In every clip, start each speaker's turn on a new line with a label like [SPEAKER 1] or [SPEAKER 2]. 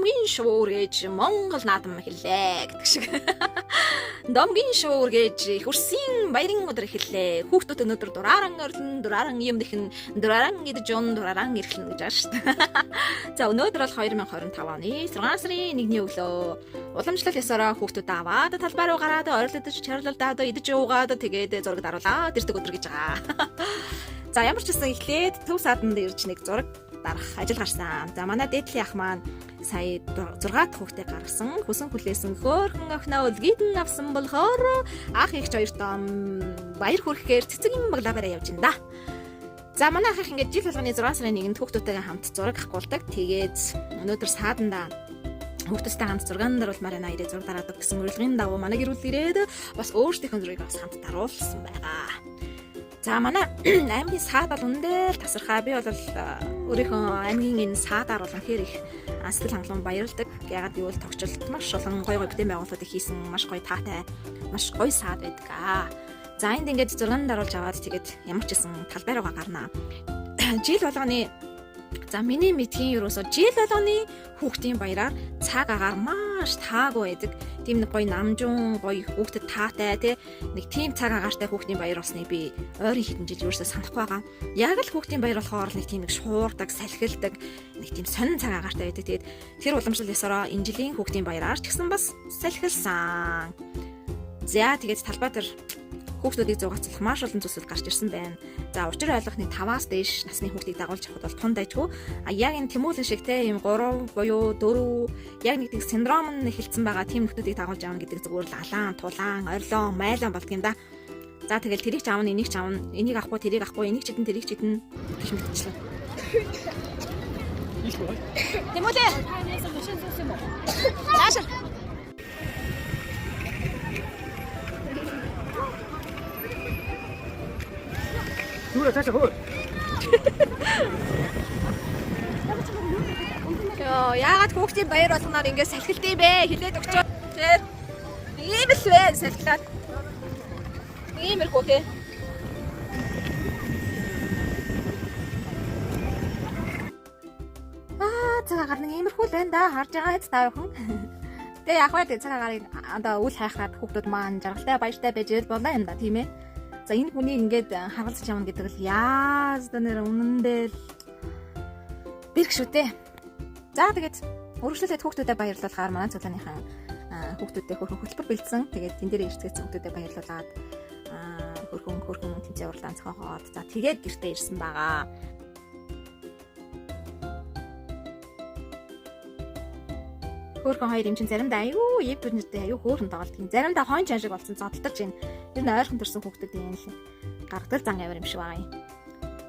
[SPEAKER 1] Номгийн шуур гэж Монгол наадам хэллээ гэдэг шиг. Номгийн шуур гэж их урсын баярын өдөр эхэллээ. Хүүхдүүд өнөөдөр дурааран орлон, дурааран юм нэхэн, дурааран идэж ун, дурааран ирэхлэн гэж байгаа шүү дээ. За өнөөдөр бол 2025 оны 6 сарын 1-ний өглөө. Уламжлалт ёсороо хүүхдүүд аваад талбай руу гараад ойрлогдож чарлалдаад идэж уугаад тэгээд зураг даруулаад ирдэг өдөр гэж байгаа. За ямар ч гэсэн эхлээд төв сааданд ирж нэг зураг дарах ажил гарсан. За манай дээдлийн ах маань сая 6 дахь хүүхдээ гаргасан. Хүсэн хүлээсэн хөөрхөн охиноо үлгийдэн авсан болохоор ах их хоёртоо баяр хүрхэхээр цэцгийн баглаагаараа явж ин да. За манай ах их ингээд жил болгоны 6 сарын 1-нд хүүхдүүдтэйгээ хамт зураг авахгүйдэг. Тэгээд өнөөдөр саадандаа хүүхдүүдтэй хамт зургаан даруулмаар байна. Ирээ зураг дараадаг гэсэн урилгын дагуу манай гэр бүл ирээд бас өөрсдийнхөө зургийг бас хамт даруулсан байгаа. За манай аймгийн саад бол үндэл тасархаа. Би бол өөрийнхөө аймгийн энэ саадаар бол үнэхээр их сэтгэл хангалуун баярлдаг. Ягаад гэвэл тогтчлолт маш олон гоё бүтээн байгуулалтыг хийсэн маш гоё таатай, маш гоё саад байдаг аа. За энд ингээд зургаан даруулж аваад тэгээд ямар ч гэсэн талбай руугаа гарнаа. Жил болгоны за миний мэдхийн ерөөсөө жил болгоны хүүхдийн баяраар цаг агаар маш таагүй байдаг. Тийм нэг гоё намжуун гоё хүүхдэд таатай тий нэг тийм цаг агаартай хүүхдийн баяр болсныг би ойрын хэдэн жил ерөөсөө санахгүй байгаа. Яг л хүүхдийн баяр болохоор нэг тийм нэг шуурдаг, салхилдаг, нэг тийм сонин цаг агаартай байдаг. Тэгээд тэр уламжлал ёсороо энэ жилийн хүүхдийн баяраар ч гэсэн бас салхилсан. За тэгээд талбай дээр хүүхдүүдийг зугаацлах маш олон зүйлс гарч ирсэн байна. За учир ойлгох нэг 5-аас дээш насны хүүхдийг дагуулж авах бол тун дайжгүй. А яг энэ тэмүүлэн шиг те ийм 3 буюу 4 яг нэг тийм синдром нь эхэлсэн байгаа тийм нөхдүүдийг дагуулж авах гэдэг зүгээр л алаан, тулаан, орилон, майлан болдго юм да. За тэгэл тэрийг ч авна, энийг ч авна, энийг авахгүй, тэрийг авахгүй, энийг ч идэн, тэрийг ч идэн гэж мэдчихлээ. Тэмүүлээ. Заашаа.
[SPEAKER 2] 누구야 다시 홀.
[SPEAKER 1] Яагаад хүүхдийн баяр болгоноор ингэ салхилт юм бэ? Хилээд өгчөө. Тэр ийм л вэ салхилаад. Иймэрхүү те. Цагаагаар нэг иймэрхүү л байна да. Харж байгаа хэвээр та бүхэн. Тэгээ яг л цагаагаар одоо үл хайхаад хүүхдүүд маань жаргалтай баяртай байж ил болно юм да тийм ээ. За энэ хүний ингээд харгалзаж явна гэдэг л яаж нэр үнэндээ бэрх шүү дээ. За тэгээд өргөжлөлөд хүүхдүүдэд баярлуулахаар манай цуглааныхан хүүхдүүдэд хөрхөн хөтөлбөр бэлдсэн. Тэгээд тэн дээр ирцгээсэн хүүхдүүдэд баярлуулаад хөрхөн тэнцээ урлаан цохоод за тэгээд гэртээ ирсэн байгаа. Хөрхөн хоёр юм чин заримдаа аюу яг бүрнэртэй аюу хөөрхөн тоглолт. Заримдаа хойно чаншиг болсон зодтолж байна. Тэр нь ойрхон төрсэн хүүхдүүд юм л гаргадал зан авир юм шиг байгаа юм.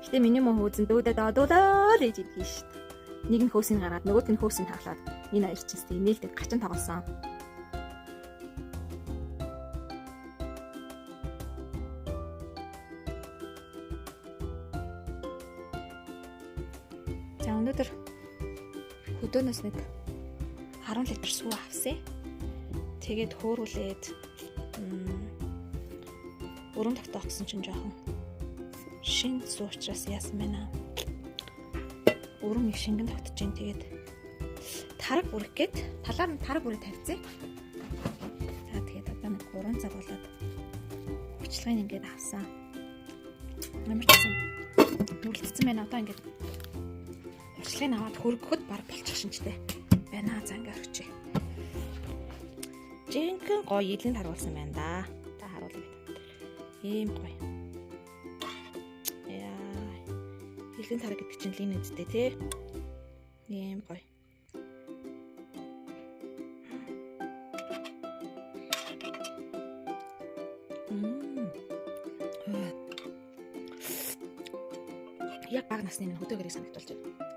[SPEAKER 1] Гэтэ миний мөн хөөзөн дөөдөө дөөдөө л ээж идэх шүү дээ. Нэг нь хөөсийг гаргаад нөгөөд нь хөөсийг хаглаад энэ хоёр ч гэсэн нээлттэй гачин тоглосон. За өнөөдөр хөдөөнөөс нэг 10 литр сүү авсан. Тэгээд хөөрүүлээд өрөм тогтоохсон чинь жоохон шин сүү учраас яасан байна. Өрөм их шингэн тогтож जैन. Тэгээд тараг бүрэх гээд талаар нь тараг бүрээ тавьцээ. За тэгээд одоо нэг 3 цаг болоод урьдчилгааг ингээд авсан. Ямар ч юм нүрэлцсэн байна. Одоо ингээд урьдчилгааг аваад хөргөхөд баг болчих шинжтэй байна. За ингээд өгчээ. Жинхэнэ гоё илийн харуулсан байна да. Та харуулъя. Ийм гоё. Яа. Илийн тараг гэдэг чинь лин үстэй тий. Ийм гоё. Яг бага насны минь хөдөөгөрийг санагдуулж байна.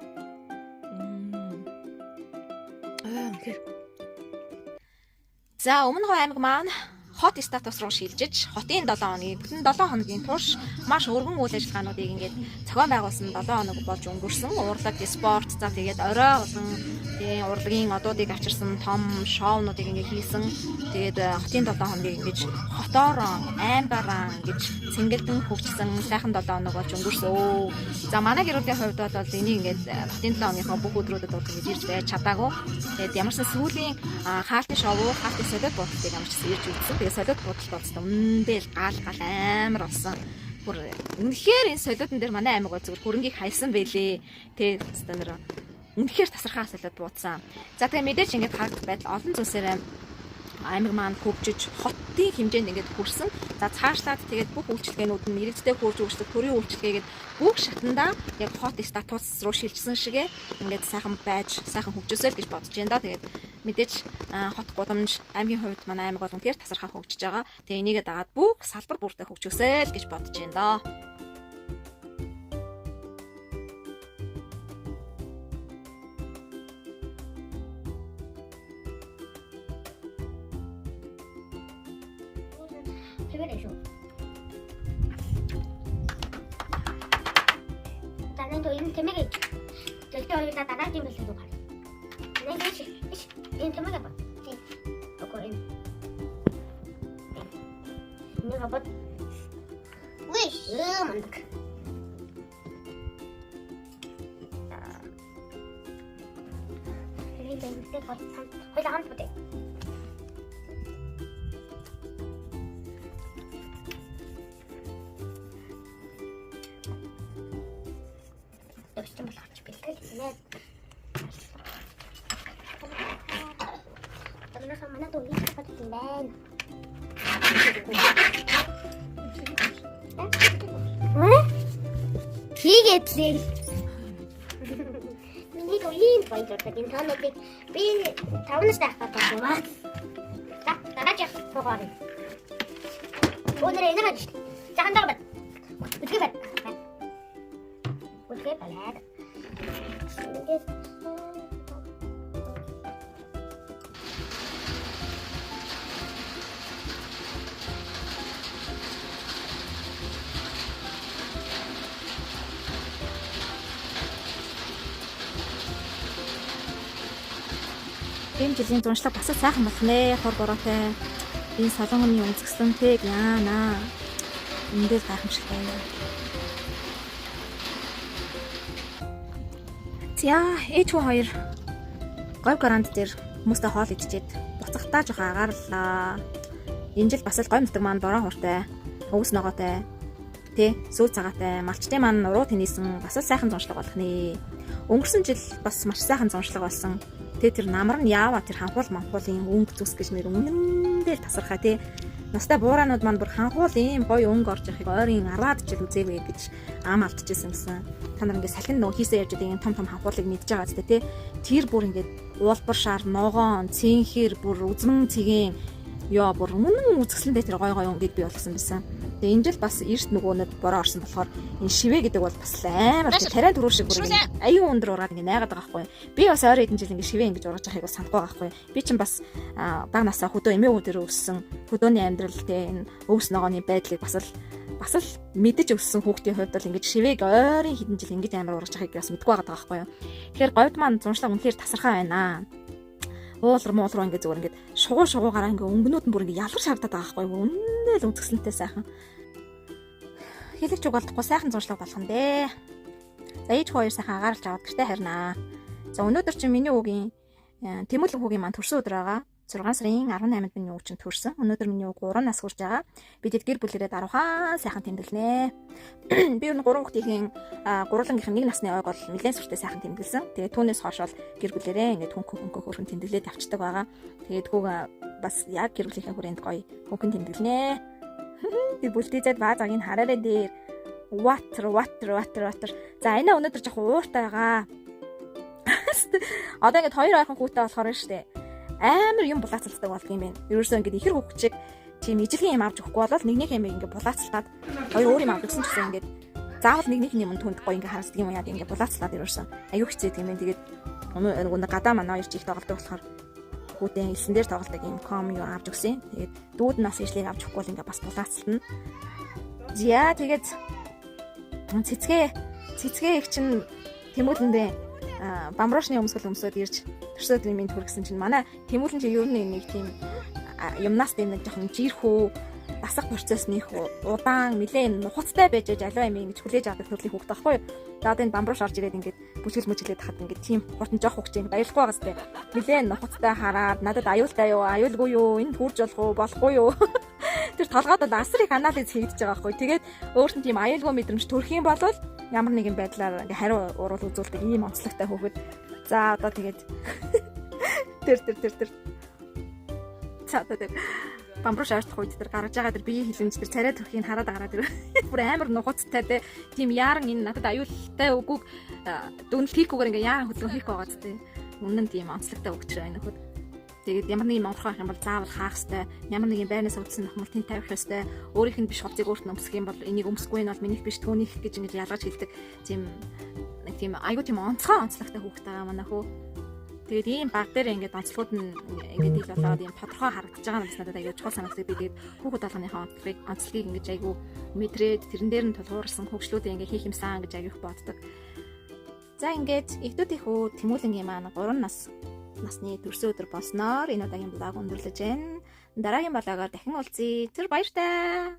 [SPEAKER 1] За өмнө аймаг маань хот статус руу шилжиж хотын 7 хоногийн бүтэн 7 хоногийн турш маш өргөн үйл ажиллагаануудыг ингээд зохион байгуулсан 7 хоног болж өнгөрсөн. Урлаг, спорт, за тэгээд орой болон Тэгээ урлагийн одуудыг авчирсан том шоунуудыг ингээ хийсэн. Тэгээд хотын 7 хоногийг ингэж хотоор аймгаараа ингэж цэнгэлдэн хөгжсөн сайхан 7 хоног болж өнгөрсөө. За манай гэр бүлийн хувьд бол энийг ингээд хотын 7 хоногийнхоо бүх өдрүүдэд бол ингэж ирж байж чадаагүй. Тэгээд ямарсан сүүлийн хаалтын шоу, хаалтын солиод бодлыг ямарчсан ирж үзсэн. Тэгээд солиод бодол болцсон. Үнэндээ гал амар болсон. Бүр үнэхээр энэ солиодон дээр манай аймаг бол зүгээр хөрөнгийг хайсан байлээ. Тэ стандараа үнэхээр тасархаа солиод буудсан. За тэгээ мэдээж ингээд харагдах байдал олон зүйлсээр аймаг маань хөгжиж хотын хэмжээнд ингээд хүрсэн. За цаашлаад тэгээд бүх үйлчлэгээнүүд нь иргэдтэй хурж өгчлөг төрийн үйлчлэгээгээд бүх шатандаа яг хот статус руу шилжсэн шигээ ингээд сайхан байж сайхан хөгжөөсэй л гэж бодож байна да. Тэгээд мэдээж хот гудамж аймгийн хувьд манай аймаг бол үнэхээр тасархаа хөгжиж байгаа. Тэгээ энийгээ дагаад бүх салбар бүртээ хөгжөөсэй л гэж бодож байна да.
[SPEAKER 3] Tanan to ini temege. Jadi orang kita tarik timbul satu kali. Ini sih, ini temege apa? Aku ini. Ini robot. Wih, mantap. Ini temege kotak. Kotak apa tuh? 좀 같이 빌리네. Terus mana tuh ini dapat bilen. Хийгээдлээ. Миний гоён баярлалаа. Энэ таануудыг би 5 настай хахад байна. Дараач явахгүй. Өнөөдөр энэ гэж. Захандаа бат. Үгүй бат. Үгүй балаад.
[SPEAKER 1] Энэ жилийн зуншлаг бас сайхан болно. Хор бороотой. Энэ солонгоны үнцгсэнтэй яана. Эндээ гайхамшигтай. За, H2 говь гарант дээр хүмүүстэй хоол идчихэд буцахтаа жоох агаарлаа. Энэ жил бас л говь нутаг маань бороо хууртай, өвс ногоотой, тэ сүүл цагаатай, малчтай маань уруу тэнийсэн бас л сайхан зуншлаг болох нэ. Өнгөрсөн жил бас маш сайхан зуншлаг болсон. Тэр намар нь яава тэр ханхуул манхуулын өнгө зүс гэж нэр үнэндээ тасархаа тий. Настай буураанууд маань бүр ханхуул ийм гоё өнгө орж яхийг ойрын 10-аад жил үзээвэ гэж ам алдчихсан гэсэн. Та нар ингээд салхин нөө хийсэн явж байгаа ийм том ханхуулыг мэдж байгаа зү тий. Тэр бүр ингээд уулбар шар ногоон цэнхэр бүр үзмэн цэгийн ёо бүр үнэн үзэсгэлэнтэй тэр гоё өнгөд бий болсон байсан. Тэгээ энэ жил бас эрт нөгөөнөд бороо орсон болохоор энэ шивэ гэдэг бол бас амар тариа төрөө шиг бүр аюу өндөр ураад ингэ найгаад байгаа байхгүй. Би бас ойр хэдэн жил ингэ шивэ ингэж ургаж байгааг бас санахгүй байгаа байхгүй. Би чинь бас баг насаа хөдөө эмээ өдөр өссөн. Хөдөөний амьдралтэй энэ өвс ногооны байдлыг бас л мэдэж өссөн хүүхдийн хувьд бол ингэж шивэг ойрын хэдэн жил ингэж амар ургаж байгааг бас мэдгүй байгаа байхгүй. Тэгэхээр говьд маань зуншлаг үнэхээр тасархаа байна. Уулар муулруу ингэ зүгээр ингэ шугуугаараа ингэ өнгөнүүд нь бүр ингэ ялгар шавдаад байгаа байхгүй. Үнэн л үзэсгэлэнтэй сайхан. Хэлэгч үг болдохгүй сайхан зуршлаг болох нь дээ. За H2 сайхан агаарч аваад гэртээ харнаа. За өнөөдөр чинь миний үгийн Тэмүүлэг хүүгийн маань төрсөн өдөр байгаа. 6 сарын 18-нд миний үг чинь төрсөн. Өнөөдөр миний үг 3 нас хүрч байгаа. Бид гэр бүлээрээ даруухан сайхан тэмдэглэнэ. Би өөр 3 хүүхдийн гурвангийнх нь 1 насны ойг бол нэлээд сүртэй сайхан тэмдэглэсэн. Тэгээд түүнээс хойш бол гэр бүлээрээ ингээд хөнгө хөрхөн тэмдэглээд явцдаг байгаа. Тэгээд хүүг бас яг гэр бүлийнхээ хүрээнд гоё хөнгөн тэмдэглэнэ. Би бүлтээзэд баазагийн хараарэ дээр water. За энэ өнөөдөр жоох ууртай байгаа. Одоо ингээд 2 ойрхон хүүтэй болохоор нь штэ. Амар юм булаацалдаг болдго юм байна. Ерөөсөө ингээд ихэр хөвгчиг тийм ижилхэн юм авч өгөхгүй болол нэгнийх юм ингээд булаацалтаад гоё өөр юм авч өгсөн ч гэсэн ингээд заавал нэгнийх юм түнд гоё ингээд харагддаг юм яа ингээд булаацлаад ерөөсөө аюу хэцээд юм байна. Тэгээд өнөө гадаа манай хоёр ч их тоглодог болохоор хүүтэн элсэн дээр тоглодог юм ком юу авч өгсөн. Тэгээд дүүд нас ижлийг авч өгөхгүй бол ингээд бас булаацлана. За тэгээд цэцгээ их чинь Тэмүүлэндээ бамбуушны өмсгөл өмсөд ирж төрсөн өдрийн минь хүргэсэн чинь манай Тэмүүлэн чи ер нь нэг тийм юмнаас тийм нэг жоохон жирхүү дасах процессных удаан нэлээд нухацтай байж аливаа юм ингэж хүлээж авдаг төрлийн хүүхд таахгүй. За одоо энэ бамбарууш орж ирээд ингээд бүжгэлээд хахад ингээд тийм хурдан жоох хүүхд чинь баярлахгүй байгаас тээ. Нэлээд нухацтай хараад надад аюултай юу, аюулгүй юу, энэ хурж болохгүй юу. Тэр толгойд асар их анализ хийгдэж байгаа байхгүй. Тэгээд өөрт нь тийм аюулгүй мэдрэмж төрөх юм бол ямар нэгэн байдлаар ингээ хариу уруул үзүүлдэг ийм онцлогтой хүүхэд. За одоо тэгээд тэр за одоо бамбарууш аартах үед тэр гаргаж байгаа тэр биеийн хилэмж тэр царай төрхийг хараад агараа тэр бүр амар нухацтай тийм яаран энэ надад аюултай үгүйг дүнэлт хийхгүйгээр ингээ яаран хөдөлгөөн хийх байгаа зү. Үнэн тийм онцлогтой өгч байгаа нөхөд. Тэгээд ямар нэг юм онцлог байх юм бол заавал хаах хэрэгтэй. Ямар нэг юм байрнаас үүдсэн нөхмөл тэн тавих хэрэгтэй. Өөрийнх нь биш хувцыг өөрт нь өмсөх юм бол энийг өмсөхгүй нь бол минийх биш түүнийх гэж ингэж ялгаж хэлдэг. Тийм нэг тийм айгуу тийм онцлогтой хүүхэд байгаа манай хөө. Тэгээд ийм баг дээр ингээд онцлогуд нь ингээд ил болоод ийм тодорхой харагдаж байгаа юм надад аяа чухал санагддаг. Би тэгээд хүүхэд болгоныхоо онцлогийг ингээд айгуу мэдрээд тэрэн дээр нь тулгуурсан хөгжлүүдээ ингээд хийх юмсан гэж аяах боддог. За ингээд эхдүүдийнхөө Тэмүүлэнгийн маань 3 насны төрсөн өдөр болсноор энэ удаагийн блог өндөрлөж байна. Дараагийн блогоор дахин уулзъя. Тэр баяртай.